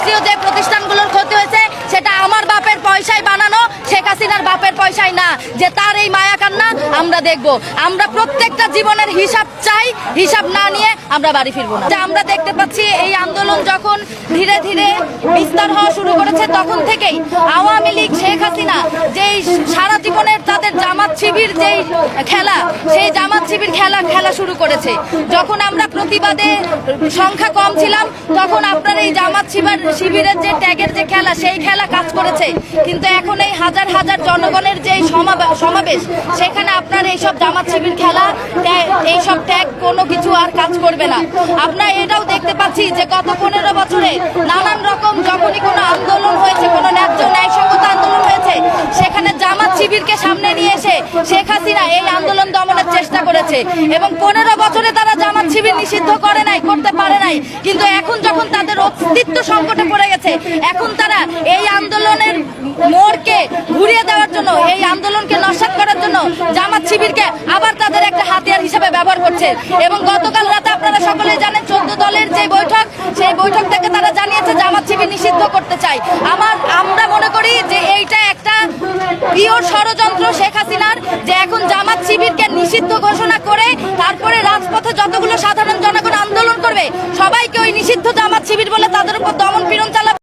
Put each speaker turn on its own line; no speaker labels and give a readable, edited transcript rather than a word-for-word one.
রাষ্ট্রীয় যে প্রতিষ্ঠানগুলোর ক্ষতি হয়েছে সেটা আমার বাপের পয়সায় বানানো, শেখ হাসিনার বাপের পয়সায় না, যে তার এই মায়া কান্না আমরা দেখব। আমরা প্রত্যেকটা জীবনের হিসাব চাই, হিসাব না নিয়ে আমরা বাড়ি ফিরবো না। আমরা দেখতে পাচ্ছি এই আন্দোলন যখন ধীরে ধীরে বিস্তার হওয়া শুরু করেছে তখন থেকেই আওয়ামী লীগ, শেখ হাসিনা যেই সারা জীবনের তাদের জামাত শিবির যেই খেলা, সেই জামাত শিবির খেলা শুরু করেছে। যখন আমরা প্রতিবাদে সংখ্যা কম ছিলাম তখন আপনার এই জামাত শিবিরের যে ট্যাগের যে খেলা, সেই খেলা কাজ করেছে। কিন্তু এখন এই হাজার হাজার জনগণের যে সমাবেশ, সেখানে আপনার এইসব জামাত শিবির খেলা, এইসব ট্যাগ কোনো কিছু আর কাজ করবে না। আমরা এটাও দেখতে পাচ্ছি যে গত 15 বছরে নানান রকম যখনই কোনো আন্দোলন হয়েছে, কোনো ন্যায়সঙ্গত আন্দোলন হয়েছে, সেখানে জামাত শিবিরকে সামনে নিয়ে এসে শেখ হাসিনা এই আন্দোলন দমনের চেষ্টা করেছে এবং 15 বছরে তারা জামাত শিবির নিষিদ্ধ করতে পারে নাই। কিন্তু এখন যখন তাদের অস্তিত্ব সংকটে পড়ে গেছে, এখন তারা এই আন্দোলনের মোড়কে ঘুরিয়ে দেওয়ার জন্য, এই আন্দোলনকে নস্যাৎ করার জন্য জামাত শিবিরকে আবার তাদের একটা হাতিয়ার হিসেবে ব্যবহার করছে। এবং গতকাল রাতে আপনারা সকলেই জানেন 14 দলের যে বৈঠক, সেই বৈঠক থেকে তারা জানিয়েছে জামাত শিবির নিষিদ্ধ করতে চায়। আমরা মনে করি যে এইটা একটা পিওর ষড়যন্ত্র শেখ হাসিনার, যে এখন জামাত শিবিরকে নিষিদ্ধ ঘোষণা করে তারপরে রাজপথে যতগুলো সাধারণ জনগণ আন্দোলন করবে সবাইকে ওই নিষিদ্ধ জামাত শিবির বলে তাদের উপর দমন পীড়ন চালাবে।